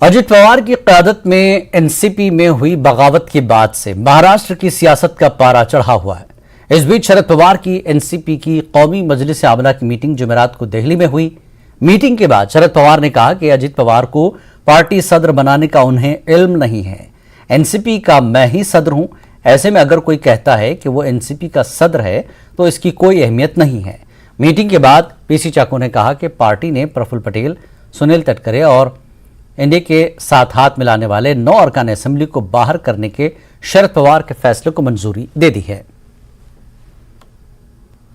अजित पवार की क़यादत में एनसीपी में हुई बगावत के बाद से महाराष्ट्र की सियासत का पारा चढ़ा हुआ है। इस बीच शरद पवार की एनसीपी की कौमी मजलिस आमला की मीटिंग जुमेरात को दिल्ली में हुई। मीटिंग के बाद शरद पवार ने कहा कि अजित पवार को पार्टी सदर बनाने का उन्हें इल्म नहीं है। एनसीपी का मैं ही सदर हूं। ऐसे में अगर कोई कहता है कि वो एनसीपी का सदर है तो इसकी कोई अहमियत नहीं है। मीटिंग के बाद पीसी चाको ने कहा कि पार्टी ने प्रफुल्ल पटेल, सुनील तटकरे और एनडीए के साथ हाथ मिलाने वाले 9 अरकान असेंबली को बाहर करने के शरद पवार के फैसले को मंजूरी दे दी है।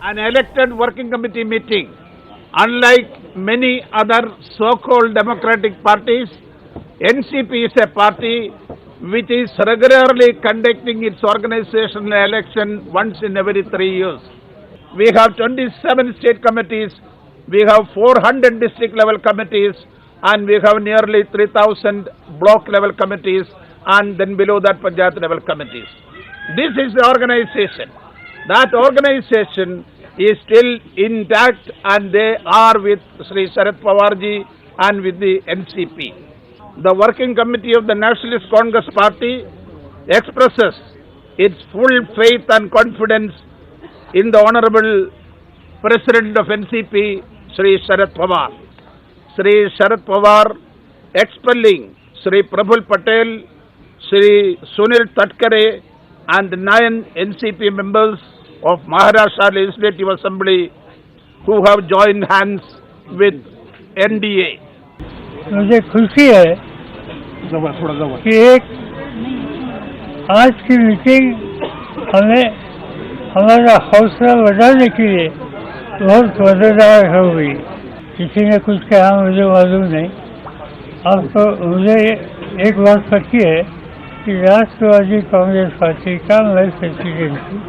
An elected working committee meeting, unlike many other so-called democratic parties, NCP is a party which is regularly conducting its organizational election once in every 3 years. We have 27 state committees, we have 400 district level committees, and we have nearly 3,000 block level committees, and then below that Panchayat level committees. This is the organization. That organization is still intact, and they are with Sri Sharad Pawar ji and with the NCP. The working committee of the Nationalist Congress Party expresses its full faith and confidence in the Honorable President of NCP, Sri Sharad Pawar. Sri Sharad Pawar expelling Sri Praful Patel, Sri Sunil Tatkare and 9 NCP members of Maharashtra Legislative Assembly who have joined hands with NDA. मुझे खुशी है कि एक आज की meeting हमें हमारा हौसला बढ़ाने के लिए बहुत मददगार हो गई। किसी ने कुछ कहा मुझे मालूम नहीं। अब तो मुझे एक बात पक्की है कि राष्ट्रवादी कांग्रेस पार्टी का मैं प्रेसिडेंट हूँ।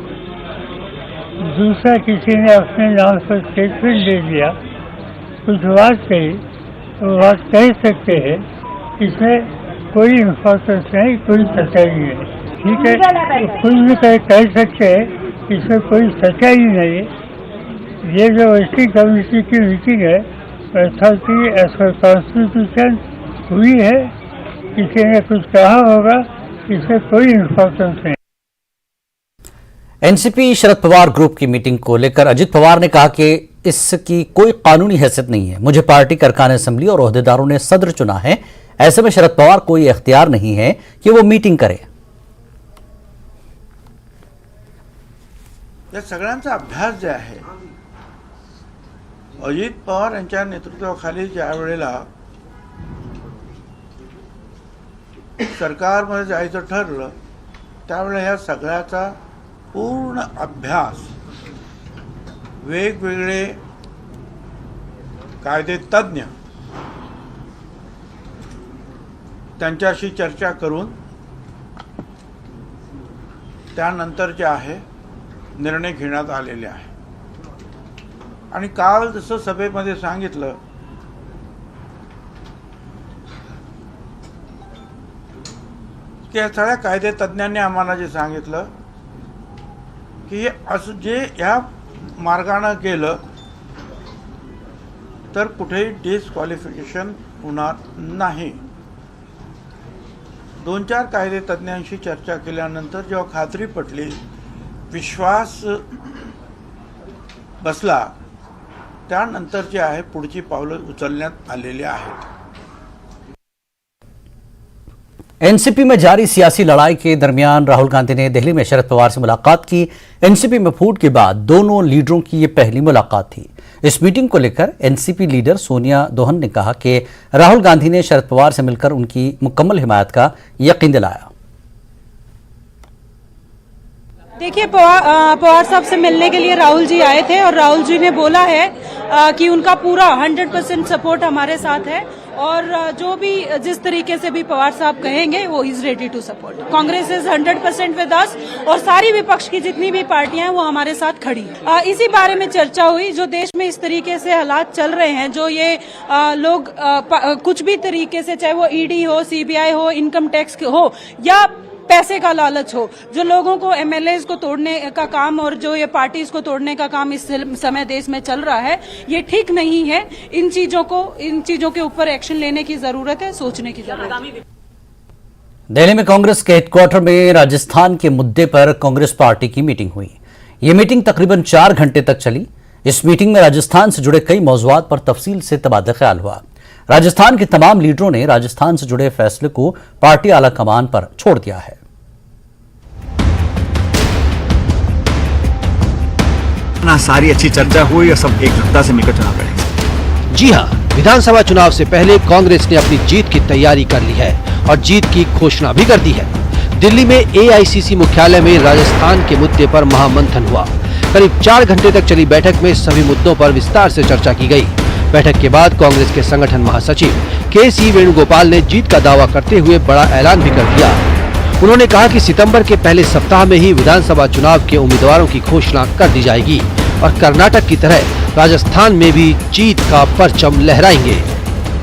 दूसरा किसी ने अपने नाम पर स्टेटमेंट दे दिया, कुछ बात कही तो बात कह सकते हैं, इसमें कोई इम्पोर्टेंस नहीं, कोई सच्चाई नहीं। ठीक है, तो कुछ भी कह सकते हैं, इसमें कोई सच्चाई नहीं है। ये जो वर्किंग कमेटी की मीटिंग है, अथॉरिटी एज पर कॉन्स्टिट्यूशन हुई है। किसी ने कुछ कहा होगा, इसमें कोई इम्पोर्टेंस नहीं। एनसीपी शरद पवार ग्रुप की मीटिंग को लेकर अजित पवार ने कहा कि इसकी कोई कानूनी हैसियत नहीं है। मुझे पार्टी के अरकान असेंबली और ओहदेदारों ने सदर चुना है। ऐसे में शरद पवार कोई इख्तियार नहीं है कि वो मीटिंग करे। या सगळ्यांचा अभ्यास जे आहे, अजित पवार यांच्या नेतृत्वाखाली ज्या वेळेला सरकारमध्ये जायचं ठरलं, त्यावेळेला ह्या सगळ्याचा पूर्ण अभ्यास वेगवेगळे कायदे तज्ञ त्यांच्याशी चर्चा करून त्यानंतर जे आहे निर्णय घेण्यात आलेले आहे। आणि काल जसं सभेमध्ये सांगितलं की या सगळ्या कायदे तज्ञांनी आम्हाला जे सांगितलं की असं जे या मार्गाने गेलं तर कुठेही डिस्क्वालिफिकेशन होणार नाही। 2-4 कायदे तज्ञांशी चर्चा केल्यानंतर जेव्हा खात्री पटली, विश्वास बसला, त्यानंतर जे आहे पुढची पावलं उचलण्यात आलेली आहेत। एनसीपी में जारी सियासी लड़ाई के दरमियान राहुल गांधी ने दिल्ली में शरद पवार से मुलाकात की। एनसीपी में फूट के बाद दोनों लीडरों की ये पहली मुलाकात थी। इस मीटिंग को लेकर एनसीपी लीडर सोनिया दोहन ने कहा कि राहुल गांधी ने शरद पवार से मिलकर उनकी मुकम्मल हिमायत का यकीन दिलाया। देखिए, पवार साहब से मिलने के लिए राहुल जी आए थे और राहुल जी ने बोला है कि उनका पूरा 100% सपोर्ट हमारे साथ है और जो भी जिस तरीके से भी पवार साहब कहेंगे वो is ready to support. Congress is 100% with us और सारी विपक्ष की जितनी भी पार्टियां हैं वो हमारे साथ खड़ी हैं। इसी बारे में चर्चा हुई। जो देश में इस तरीके से हालात चल रहे हैं, जो ये लोग कुछ भी तरीके से, चाहे वो ईडी हो, सीबीआई हो, इनकम टैक्स हो या पैसे का लालच हो, जो लोगों को एमएलएज को तोड़ने का काम और जो ये पार्टीज को तोड़ने का काम इस समय देश में चल रहा है, ये ठीक नहीं है। इन चीजों के ऊपर एक्शन लेने की जरूरत है, सोचने की जरूरत है। दिल्ली में कांग्रेस के हेडक्वार्टर में राजस्थान के मुद्दे पर कांग्रेस पार्टी की मीटिंग हुई। ये मीटिंग तकरीबन 4 घंटे तक चली। इस मीटिंग में राजस्थान से जुड़े कई मौजुआत पर तफसील से तबादला ख्याल हुआ। राजस्थान के तमाम लीडरों ने राजस्थान से जुड़े फैसले को पार्टी आला कमान पर छोड़ दिया है। ना सारी अच्छी चर्चा हुई और सब एकजुटता से मिलकर चुनाव लड़ेंगे। जी हां, विधानसभा चुनाव से पहले कांग्रेस ने अपनी जीत की तैयारी कर ली है और जीत की घोषणा भी कर दी है। दिल्ली में एआईसीसी मुख्यालय में राजस्थान के मुद्दे पर महामंथन हुआ। करीब 4 घंटे तक चली बैठक में सभी मुद्दों पर विस्तार से चर्चा की गई। बैठक के बाद कांग्रेस के संगठन महासचिव के.सी. वेणुगोपाल ने जीत का दावा करते हुए बड़ा ऐलान भी कर दिया। उन्होंने कहा कि सितंबर के पहले सप्ताह में ही विधानसभा चुनाव के उम्मीदवारों की घोषणा कर दी जाएगी और कर्नाटक की तरह राजस्थान में भी जीत का परचम लहराएंगे।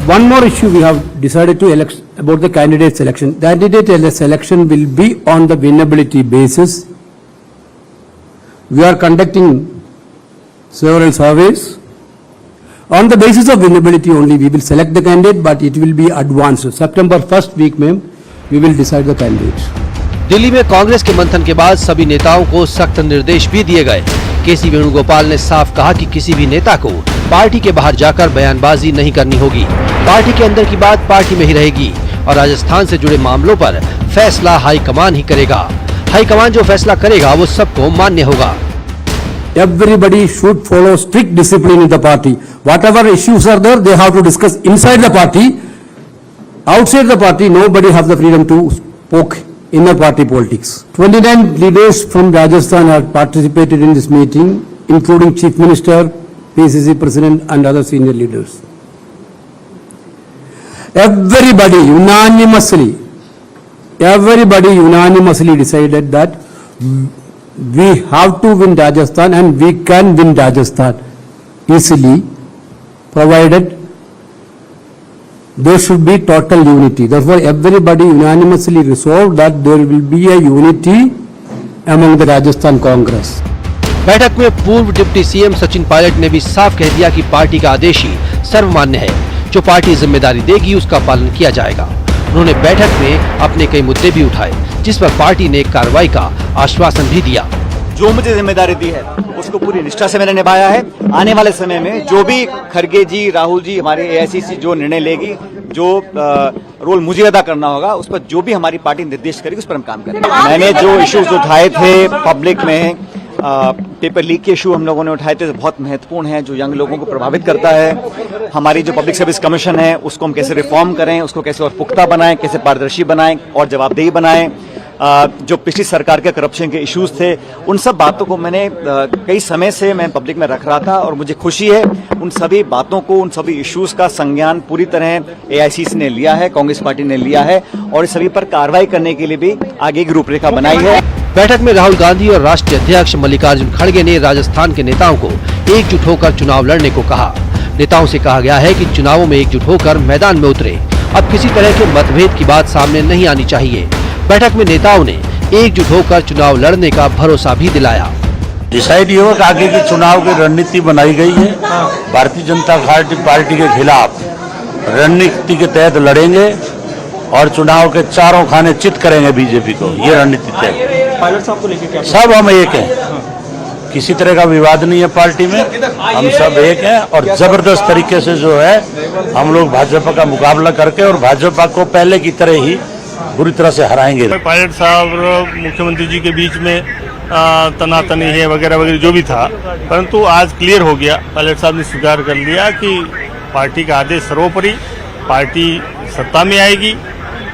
One more issue we have decided to elect about the candidate selection. The candidate selection will be on the winnability basis. We are conducting several surveys. On the basis of winnability only, we will select the candidate, but it will be advanced. September 1st week में we will decide the candidates. Delhi में कांग्रेस के मंथन के बाद सभी नेताओं को सख्त निर्देश भी दिए गए। के.सी. वेणुगोपाल ने साफ कहा कि किसी भी नेता को पार्टी के बाहर जाकर बयानबाजी नहीं करनी होगी। पार्टी के अंदर की बात पार्टी में ही रहेगी और राजस्थान से जुड़े मामलों पर फैसला हाईकमान ही करेगा। हाईकमान जो फैसला करेगा वो सबको मान्य होगा। Everybody should follow strict discipline in the party. Whatever issues are there, they have to discuss inside the party. Outside the party, nobody has the freedom to poke inner party politics. 29 leaders from Rajasthan have participated in this meeting, including Chief Minister, PCC President and other senior leaders. Everybody unanimously decided that we have to win Rajasthan and we can win Rajasthan easily, provided there should be total unity. Therefore, everybody unanimously resolved that there will be a unity among the Rajasthan Congress. बैठक में पूर्व deputy CM Sachin Pilot ने भी साफ कह दिया कि party का आदेश ही सर्वमान्य है। जो पार्टी जिम्मेदारी देगी उसका पालन किया जाएगा। उन्होंने बैठक में अपने कई मुद्दे भी उठाए, जिस पर पार्टी ने कार्रवाई का आश्वासन भी दिया। जो मुझे जिम्मेदारी दी है उसको पूरी निष्ठा से मैंने निभाया है। आने वाले समय में जो भी खड़गे जी, राहुल जी, हमारे एआईसीसी जो निर्णय लेगी, जो रोल मुझे अदा करना होगा, उस पर जो भी हमारी पार्टी निर्देश करेगी उस पर हम काम करेंगे। मैंने जो इश्यूज उठाए थे पब्लिक में, पेपर लीक के इशू हम लोगों ने उठाए थे, बहुत महत्वपूर्ण है, जो यंग लोगों को प्रभावित करता है। हमारी जो पब्लिक सर्विस कमीशन है उसको हम कैसे रिफॉर्म करें, उसको कैसे और पुख्ता बनाएं, कैसे पारदर्शी बनाएं और जवाबदेही बनाएं। जो पिछली सरकार के करप्शन के इश्यूज थे, उन सब बातों को मैंने कई समय से मैं पब्लिक में रख रहा था और मुझे खुशी है उन सभी बातों को, उन सभी इश्यूज का संज्ञान पूरी तरह एआईसीसी ने लिया है, कांग्रेस पार्टी ने लिया है और इस सभी पर कार्रवाई करने के लिए भी आगे की रूपरेखा बनाई है। बैठक में राहुल गांधी और राष्ट्रीय अध्यक्ष मल्लिकार्जुन खड़गे ने राजस्थान के नेताओं को एकजुट होकर चुनाव लड़ने को कहा। नेताओं से कहा गया है कि चुनावों में एकजुट होकर मैदान में उतरे। अब किसी तरह के मतभेद की बात सामने नहीं आनी चाहिए। बैठक में नेताओं ने एकजुट होकर चुनाव लड़ने का भरोसा भी दिलाया। डिसाइड ये हुआ कि आगे की चुनाव की रणनीति बनाई गई है। भारतीय जनता पार्टी के खिलाफ रणनीति के तहत लड़ेंगे और चुनाव के चारों खाने चित करेंगे बीजेपी को। ये रणनीति तय। पायलट साहब को लेकर सब हम एक हैं, किसी तरह का विवाद नहीं है पार्टी में, हम सब एक हैं और जबरदस्त तरीके से जो है हम लोग भाजपा का मुकाबला करके और भाजपा को पहले की तरह ही बुरी तरह से हराएंगे। पायलट साहब मुख्यमंत्री जी के बीच में तनातनी है वगैरह वगैरह जो भी था, परंतु आज क्लियर हो गया। पायलट साहब ने स्वीकार कर लिया कि पार्टी का आदेश सर्वोपरि, पार्टी सत्ता में आएगी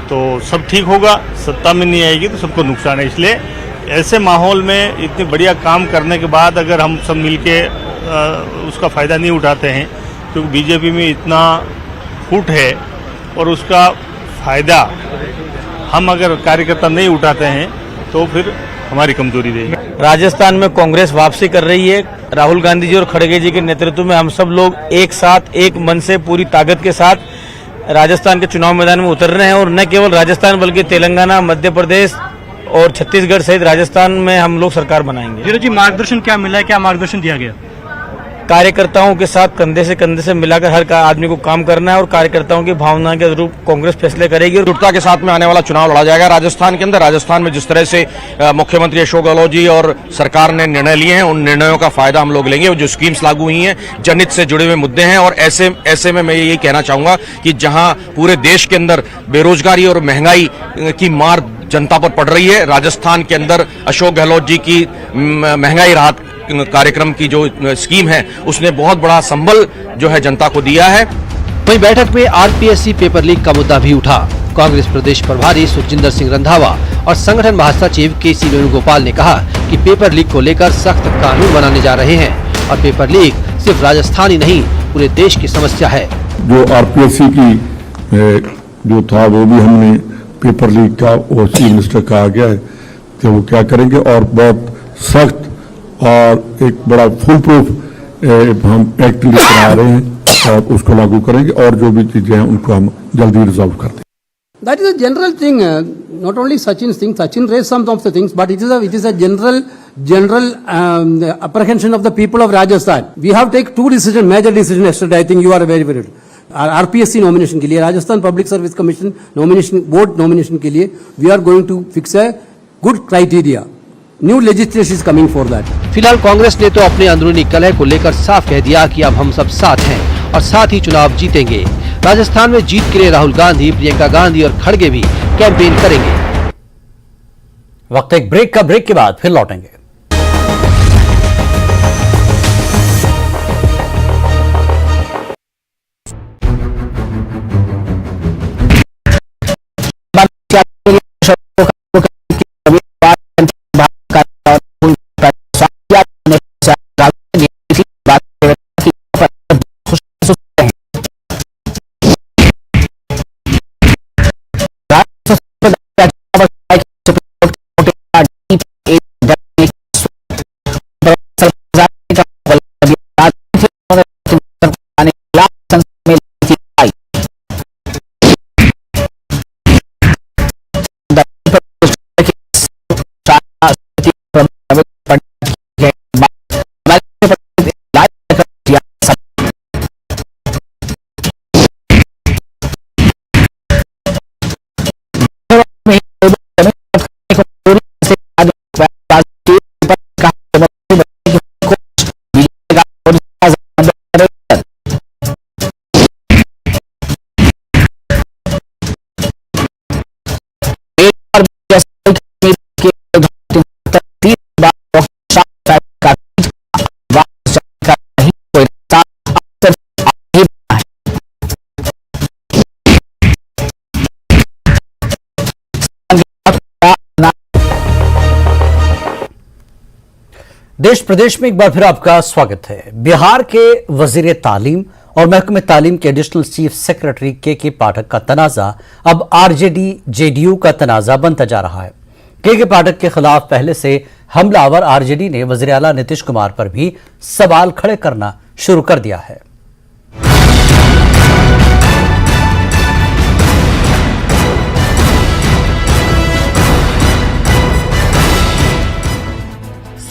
तो सब ठीक होगा, सत्ता में नहीं आएगी तो सबको नुकसान है। इसलिए ऐसे माहौल में इतने बढ़िया काम करने के बाद अगर हम सब मिलके उसका फ़ायदा नहीं उठाते हैं, क्योंकि बीजेपी में इतना फूट है और उसका फ़ायदा हम अगर कार्यकर्ता नहीं उठाते हैं तो फिर हमारी कमजोरी रहेगी। राजस्थान में कांग्रेस वापसी कर रही है। राहुल गांधी जी और खड़गे जी के नेतृत्व में हम सब लोग एक साथ, एक मन से, पूरी ताकत के साथ राजस्थान के चुनाव मैदान में उतर रहे हैं और न केवल राजस्थान बल्कि तेलंगाना, मध्य प्रदेश, और छत्तीसगढ़ सहित राजस्थान में हम लोग सरकार बनाएंगे। धीरज जी, मार्गदर्शन क्या मिला है, क्या मार्गदर्शन दिया गया? कार्यकर्ताओं के साथ कंधे से मिलाकर हर आदमी को काम करना है और कार्यकर्ताओं की भावना के अनुरूप कांग्रेस फैसले करेगी और दृढ़ता के साथ में आने वाला चुनाव लड़ा जाएगा राजस्थान के अंदर। राजस्थान में जिस तरह से मुख्यमंत्री अशोक गहलोत जी और सरकार ने निर्णय लिए हैं, उन निर्णयों का फायदा हम लोग लेंगे। जो स्कीम्स लागू हुई हैं, जनहित से जुड़े हुए मुद्दे हैं और ऐसे में मैं यही कहना चाहूंगा कि जहां पूरे देश के अंदर बेरोजगारी और महंगाई की मार जनता पर पड़ रही है, राजस्थान के अंदर अशोक गहलोत जी की महंगाई राहत कार्यक्रम की जो स्कीम है उसने बहुत बड़ा संबल जो है जनता को दिया है। वहीं बैठक में आरपीएससी पेपर लीक का मुद्दा भी उठा। कांग्रेस प्रदेश प्रभारी सुखजिंदर सिंह रंधावा और संगठन महासचिव केसी वेणुगोपाल ने कहा कि पेपर लीक को लेकर सख्त कानून बनाने जा रहे हैं और पेपर लीक सिर्फ राजस्थान ही नहीं पूरे देश की समस्या है। जो आरपीएससी की जो था वो भी हमने पेपर लीक का और चीफ मिनिस्टर कहा गया है कि वो क्या करेंगे और बहुत सख्त और एक बड़ा फुल प्रूफ हम एक्ट लेकर आ रहे हैं और उसको लागू करेंगे और जो भी चीजें हैं उनको हम जल्दी रिजॉल्व कर देंगे। That is a general thing, not only Sachin's thing. Sachin raised some of the things, but it is a general apprehension of the people of Rajasthan. We have taken two decisions, major decisions yesterday. I think you are very well. RPSC nomination के लिए, Rajasthan public service commission nomination board nomination के लिए, we are going to fix a good criteria. New legislation is coming for that. फिलहाल कांग्रेस ने तो अपने अंदरूनी कलह को लेकर साफ कह दिया कि अब हम सब साथ हैं और साथ ही चुनाव जीतेंगे। राजस्थान में जीत के लिए राहुल गांधी, प्रियंका गांधी और खड़गे भी कैंपेन करेंगे। वक्त एक ब्रेक का, ब्रेक के बाद फिर लौटेंगे। देश प्रदेश में एक बार फिर आपका स्वागत है। बिहार के वजीर तालीम और महकमे तालीम के एडिशनल चीफ सेक्रेटरी के पाठक का तनाजा अब आरजेडी जेडीयू का तनाजा बनता जा रहा है। के पाठक के खिलाफ पहले से हमलावर आरजेडी ने वजीर आला नीतीश कुमार पर भी सवाल खड़े करना शुरू कर दिया है।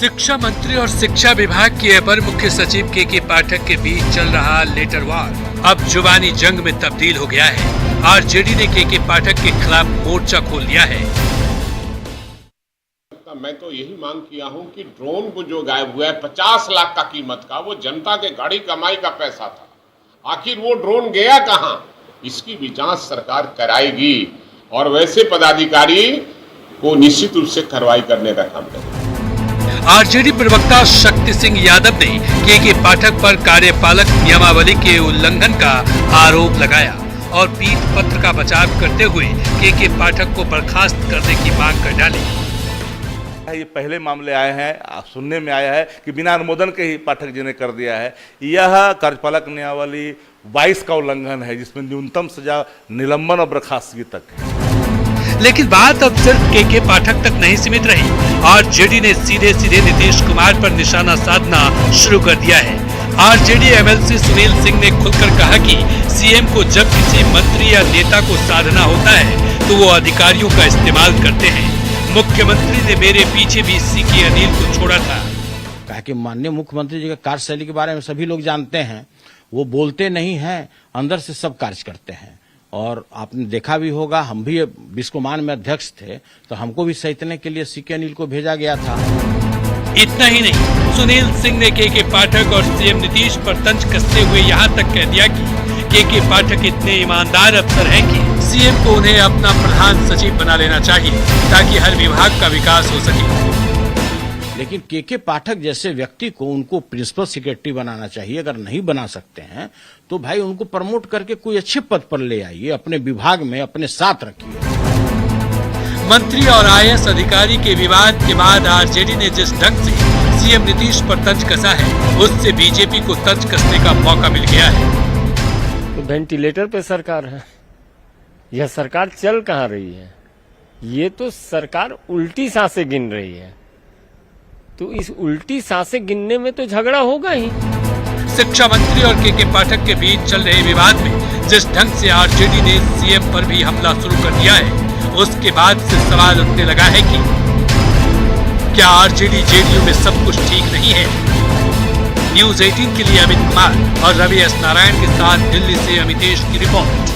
शिक्षा मंत्री और शिक्षा विभाग के अपर मुख्य सचिव के पाठक के बीच चल रहा लेटर वार अब जुबानी जंग में तब्दील हो गया है। आरजेडी ने के पाठक के खिलाफ मोर्चा खोल दिया है। मैं तो यही मांग किया हूं कि ड्रोन को जो गायब हुआ है 50 लाख का कीमत का, वो जनता के गाड़ी कमाई का पैसा था। आखिर वो ड्रोन गया कहां, इसकी भी जांच सरकार कराएगी और वैसे पदाधिकारी को निश्चित रूप से कार्रवाई करने का काम करेगी। आरजेडी प्रवक्ता शक्ति सिंह यादव ने के पाठक पर कार्यपालक नियमावली के उल्लंघन का आरोप लगाया और पीठ पत्र का बचाव करते हुए के पाठक को बर्खास्त करने की मांग कर डाली। ये पहले मामले आए हैं, सुनने में आया है कि बिना अनुमोदन के ही पाठक जी ने कर दिया है। यह कार्यपालक नियमावली 22 का उल्लंघन है, जिसमें न्यूनतम सजा निलंबन और बर्खास्तगी तक है। लेकिन बात अब सिर्फ के पाठक तक नहीं सीमित रही। आरजेडी ने सीधे नीतीश कुमार पर निशाना साधना शुरू कर दिया है। आरजेडी एमएलसी सुनील सिंह ने खुलकर कहा कि सीएम को जब किसी मंत्री या नेता को साधना होता है तो वो अधिकारियों का इस्तेमाल करते हैं। मुख्यमंत्री ने मेरे पीछे भी सीके अनिल को छोड़ा था। कहा कि माननीय मुख्यमंत्री जी का कार्यशैली के बारे में सभी लोग जानते हैं, वो बोलते नहीं हैं, अंदर से सब कार्य करते हैं। और आपने देखा भी होगा, हम भी बिस्कोमान में अध्यक्ष थे तो हमको भी सहितने के लिए सीके अनिल को भेजा गया था। इतना ही नहीं, सुनील सिंह ने के पाठक और सीएम नीतीश पर तंज कसते हुए यहाँ तक कह दिया कि के पाठक इतने ईमानदार अफसर हैं कि सीएम को उन्हें अपना प्रधान सचिव बना लेना चाहिए ताकि हर विभाग का विकास हो सके। लेकिन के पाठक जैसे व्यक्ति को उनको प्रिंसिपल सेक्रेटरी बनाना चाहिए। अगर नहीं बना सकते हैं तो भाई उनको प्रमोट करके कोई अच्छे पद पर ले आइए, अपने विभाग में अपने साथ रखिए। मंत्री और आईएएस अधिकारी के विवाद के बाद आरजेडी ने जिस ढंग से सीएम नीतीश पर तंज कसा है, उससे बीजेपी को तंज कसने का मौका मिल गया है। तो वेंटिलेटर पे सरकार है, यह सरकार चल कहाँ रही है? ये तो सरकार उल्टी सांसें गिन रही है। तो इस उल्टी सांसें गिनने में तो झगड़ा होगा ही। शिक्षा मंत्री और के पाठक के बीच चल रहे विवाद में जिस ढंग से आरजेडी ने सीएम पर भी हमला शुरू कर दिया है, उसके बाद से सवाल उठने लगा है कि क्या आरजेडी जेडीयू में सब कुछ ठीक नहीं है? न्यूज 18 के लिए अमित कुमार और रवि एस नारायण के साथ दिल्ली से अमितेश की रिपोर्ट।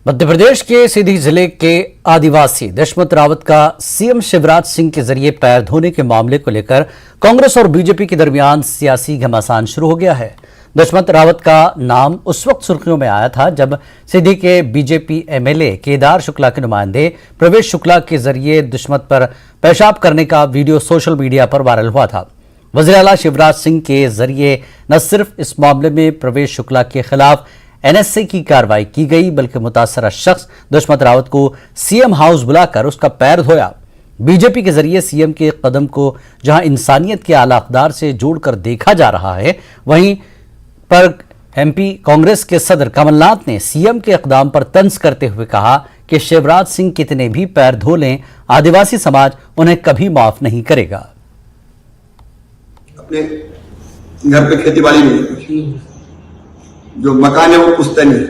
मध्य प्रदेश के सीधी जिले के आदिवासी दशमत रावत का सीएम शिवराज सिंह के जरिए पैर धोने के मामले को लेकर कांग्रेस और बीजेपी के दरमियान सियासी घमासान शुरू हो गया है। दशमत रावत का नाम उस वक्त सुर्खियों में आया था जब सीधी के बीजेपी एमएलए केदार शुक्ला के नुमाइंदे प्रवेश शुक्ला के जरिए दशमत पर पेशाब करने का वीडियो सोशल मीडिया पर वायरल हुआ था। वज़ीर आला शिवराज सिंह के जरिए न सिर्फ इस मामले में प्रवेश शुक्ला के खिलाफ एनएसए की कार्रवाई की गई, बल्कि मुतासरा शख्स दशमत रावत को सीएम हाउस बुलाकर उसका पैर धोया। बीजेपी के जरिए सीएम के कदम को जहां इंसानियत के आला अक़दार से जोड़कर देखा जा रहा है, वहीं पर एमपी कांग्रेस के सदर कमलनाथ ने सीएम के इक़दाम पर तंज करते हुए कहा कि शिवराज सिंह कितने भी पैर धो लें, आदिवासी समाज उन्हें कभी माफ नहीं करेगा। अपने घर पे खेती बाड़ी में जो मकान है वो पुश्तैनी है,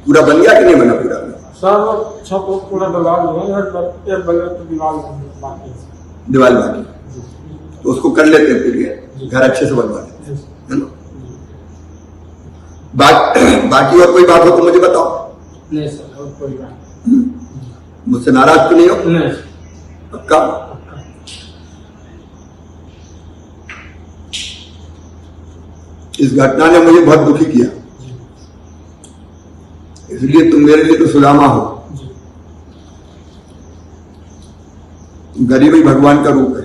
पूरा बन गया कि नहीं बना? पूरा सब छत पूरा दीवार बाकी, तो उसको कर लेते हैं, फिर घर अच्छे से बनवा लेते हैं, है ना? बाकी और कोई बात हो तो मुझे बताओ। नहीं सर, और कोई बात मुझसे नाराज तो नहीं हो? नहीं। पक्का? इस घटना ने मुझे बहुत दुखी किया, इसलिए तुम मेरे लिए तो सुदामा हो। गरीबी भगवान का रूप है।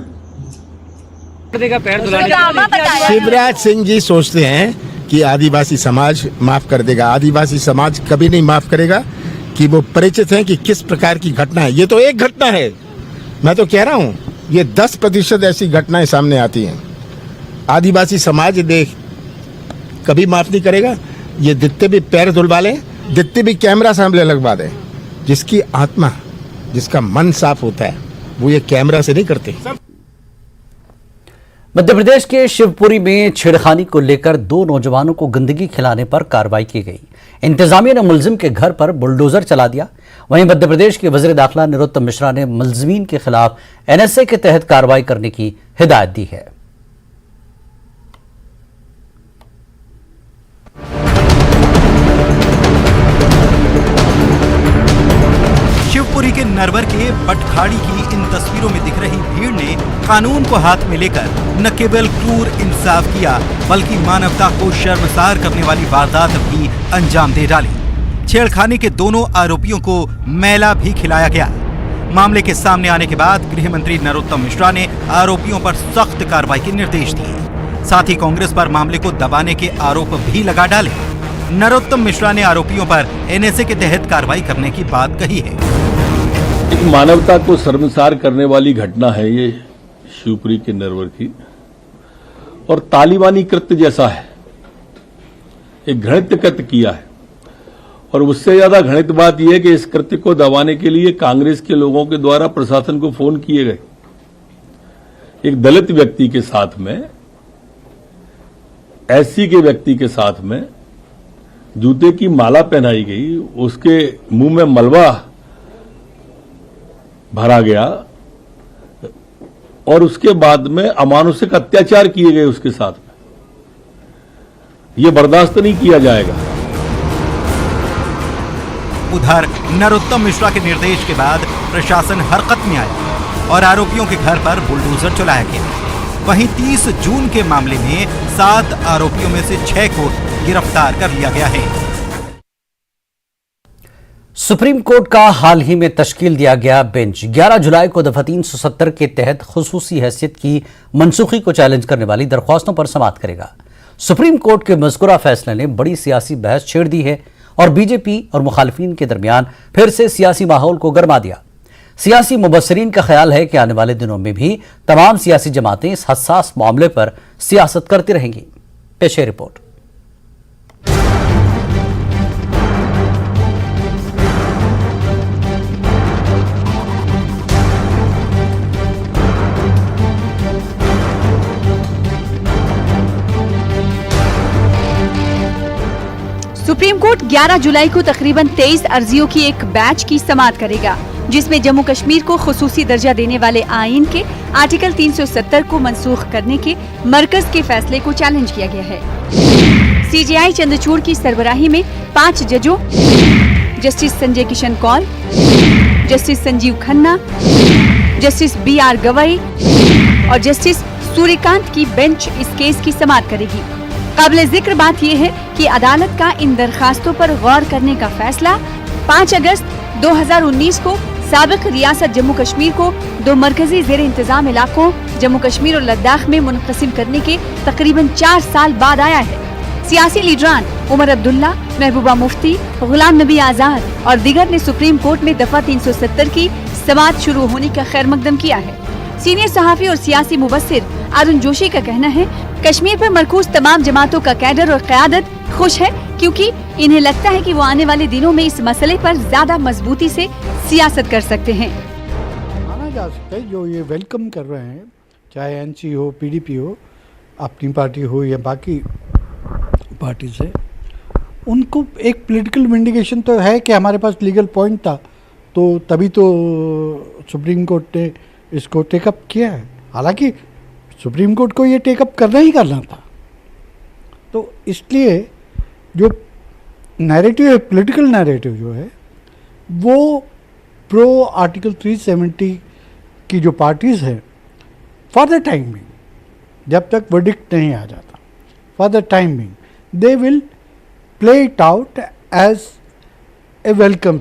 शिवराज सिंह जी सोचते हैं कि आदिवासी समाज माफ कर देगा। आदिवासी समाज कभी नहीं माफ करेगा। कि वो परिचित हैं कि किस प्रकार की घटना है। ये तो एक घटना है, मैं तो कह रहा हूँ ये 10% ऐसी घटनाएं सामने आती हैं। आदिवासी समाज देख कभी माफ नहीं करेगा। ये जितने भी पैर धुलवा लें, जितने भी कैमरा सामने लगवा दें, जिसकी आत्मा, जिसका मन साफ होता है, वो ये कैमरा से नहीं करते। मध्य प्रदेश के शिवपुरी में छेड़खानी को लेकर 2 नौजवानों को गंदगी खिलाने पर कार्रवाई की गई। इंतजामिया ने मुलजिम के घर पर बुलडोजर चला दिया। वहीं मध्य प्रदेश के वजीर दाखिला नरोत्तम मिश्रा ने मुलजिमीन के खिलाफ एनएसए के तहत कार्रवाई करने की हिदायत दी है। शिवपुरी के नरवर के बटखाड़ी की इन तस्वीरों में दिख रही भीड़ ने कानून को हाथ में लेकर न केवल क्रूर इंसाफ किया, बल्कि मानवता को शर्मसार करने वाली वारदात भी अंजाम दे डाली। छेड़खानी के दोनों आरोपियों को मैला भी खिलाया गया। मामले के सामने आने के बाद गृह मंत्री नरोत्तम मिश्रा ने आरोपियों पर सख्त कार्रवाई के निर्देश दिए। साथ ही कांग्रेस पर मामले को दबाने के आरोप भी लगा डाले। नरोत्तम मिश्रा ने आरोपियों पर एनएसए के तहत कार्रवाई करने की बात कही है। एक मानवता को शर्मसार करने वाली घटना है ये शिवपुरी के नरवर की, और तालिबानी कृत्य जैसा है। एक घृणित कृत्य किया है, और उससे ज्यादा घृणित बात यह है कि इस कृत्य को दबाने के लिए कांग्रेस के लोगों के द्वारा प्रशासन को फोन किए गए। एक दलित व्यक्ति के साथ में, एससी के व्यक्ति के साथ में जूते की माला पहनाई गई, उसके मुंह में मलबा भरा गया और उसके बाद में अमानुषिक अत्याचार किए गए उसके साथ में, यह बर्दाश्त नहीं किया जाएगा। उधर नरोत्तम मिश्रा के निर्देश के बाद प्रशासन हरकत में आया और आरोपियों के घर पर बुलडोजर चलाया गया। वहीं 30 जून के मामले में 7 आरोपियों में से 6 को गिरफ्तार कर लिया गया है। सुप्रीम कोर्ट का हाल ही में तश्कील दिया गया बेंच 11 जुलाई को दफा 370 के तहत खुसूसी हैसियत की मनसूखी को चैलेंज करने वाली दरख्वास्तों पर समाअत करेगा। सुप्रीम कोर्ट के मज़कूरा फैसले ने बड़ी सियासी बहस छेड़ दी है और बीजेपी और मुखालिफिन के दरमियान फिर से सियासी माहौल को गरमा दिया। सियासी मुबस्सिरीन का ख्याल है कि आने वाले दिनों में भी तमाम सियासी जमातें इस हसास मामले पर सियासत करती रहेंगी। पेश है रिपोर्ट। सुप्रीम कोर्ट 11 जुलाई को तकरीबन 23 अर्जियों की एक बैच की समाअत करेगा, जिसमें जम्मू कश्मीर को खुसूसी दर्जा देने वाले आईन के आर्टिकल 370 को मनसूख करने के मरकज के फैसले को चैलेंज किया गया है। सीजेआई चंद्रचूड़ की सरबराही में 5 जजों justice Sanjay Kishan Kaul, justice Sanjiv Khanna, justice BR Gavai और जस्टिस सूर्यकांत की बेंच इस केस की समाअत करेगी। काबिले जिक्र बात यह है कि अदालत का इन दरखास्तों पर गौर करने का फैसला 5 अगस्त 2019 को साबिक रियासत जम्मू कश्मीर को 2 मरकजी जेर इंतजाम इलाकों जम्मू कश्मीर और लद्दाख में मुनक़सिम करने के तकरीबन 4 साल बाद आया है। सियासी लीडरान उमर अब्दुल्ला, महबूबा मुफ्ती, गुलाम नबी आजाद और दीगर ने सुप्रीम कोर्ट में दफा 370 की समाअत शुरू होने का खैर मकदम किया है। सीनियर सहाफी और सियासी मुबस्सिर अरुण जोशी का कहना है, कश्मीर पर मरकूज तमाम जमातों का कैडर और क़यादत खुश है क्योंकि इन्हें लगता है कि वो आने वाले दिनों में इस मसले पर ज्यादा मजबूती से सियासत कर सकते हैं। माना जा सकता है जो ये वेलकम कर रहे हैं, चाहे NC हो, PDP हो, अपनी पार्टी हो या बाकी पार्टी से, उनको एक पॉलिटिकल विंडिकेशन तो है कि हमारे पास लीगल पॉइंट था, तो तभी तो सुप्रीम कोर्ट ने इसको टेकअप किया है। हालांकि सुप्रीम कोर्ट को ये टेकअप करना ही करना था। तो इसलिए जो नैरेटिव है, पॉलिटिकल नैरेटिव जो है, वो प्रो आर्टिकल 370 की जो पार्टीज़ हैं, फॉर द टाइम बिंग, जब तक वर्डिक्ट नहीं आ जाता, for the time being they will play it out as a welcome.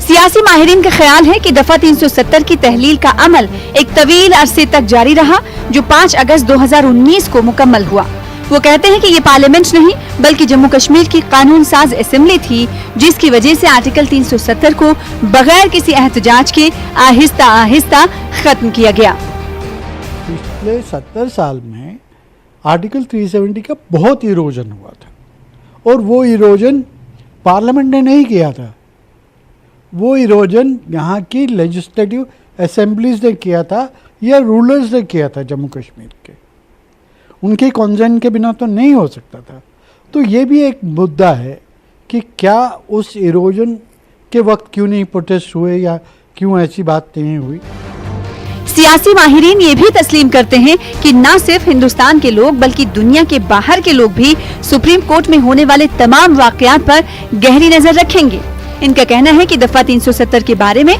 सियासी माहिरीन का ख्याल है कि दफा 370 की तहलील का अमल एक तवील अरसे तक जारी रहा, जो 5 अगस्त 2019 को मुकम्मल हुआ। वो कहते हैं कि ये पार्लियामेंट नहीं बल्कि जम्मू कश्मीर की कानून साज असेंबली थी, जिसकी वजह से आर्टिकल 370 को बगैर किसी एहतजाज के आहिस्ता आहिस्ता खत्म किया गया। पिछले 70 साल में आर्टिकल 370 का बहुत इरोजन हुआ था, और वो इरोजन पार्लियामेंट ने नहीं किया था, वो इरोजन यहाँ की लेजिस्लेटिव असेंबलीज ने किया था या रूलर्स ने किया था जम्मू कश्मीर के। उनके कॉन्सेंट के बिना तो नहीं हो सकता था। तो ये भी एक मुद्दा है कि क्या उस इरोजन के वक्त क्यों नहीं प्रोटेस्ट हुए या क्यों ऐसी बात नहीं हुई। सियासी माहिरीन ये भी तस्लीम करते हैं कि न सिर्फ हिंदुस्तान के लोग बल्कि दुनिया के बाहर के लोग भी सुप्रीम कोर्ट में होने वाले तमाम वाकयात पर गहरी नजर रखेंगे। इनका कहना है कि दफा 370 के बारे में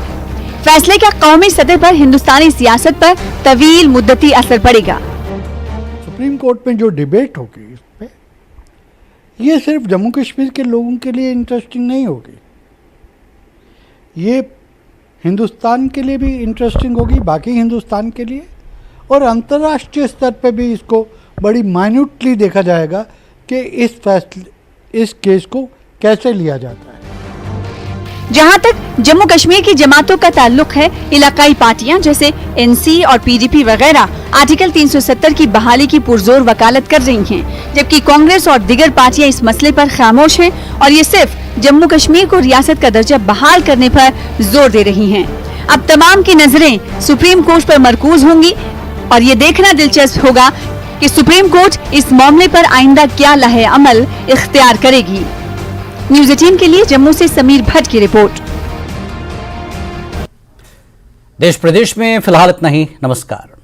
फैसले का कौमी सतह पर हिंदुस्तानी सियासत पर तवील मुद्दती असर पड़ेगा। सुप्रीम कोर्ट में जो डिबेट होगी इस पे, ये सिर्फ जम्मू कश्मीर के लोगों के लिए इंटरेस्टिंग नहीं होगी, ये हिंदुस्तान के लिए भी इंटरेस्टिंग होगी, बाकी हिंदुस्तान के लिए, और अंतर्राष्ट्रीय स्तर पे भी इसको बड़ी माइन्यूटली देखा जाएगा कि इस केस को कैसे लिया जाता है। जहां तक जम्मू कश्मीर की जमातों का ताल्लुक है, इलाकाई पार्टियां जैसे NC और PDP वगैरह आर्टिकल 370 की बहाली की पुरजोर वकालत कर रही हैं, जबकि कांग्रेस और दीगर पार्टियां इस मसले पर खामोश हैं और ये सिर्फ जम्मू कश्मीर को रियासत का दर्जा बहाल करने पर जोर दे रही हैं। अब तमाम की नजरें सुप्रीम कोर्ट पर मरकूज होंगी और ये देखना दिलचस्प होगा कि सुप्रीम कोर्ट इस मामले पर आइंदा क्या लहे अमल इख्तियार करेगी। न्यूज़ 18 के लिए जम्मू से समीर भट्ट की रिपोर्ट। देश प्रदेश में फिलहाल इतना ही। नमस्कार।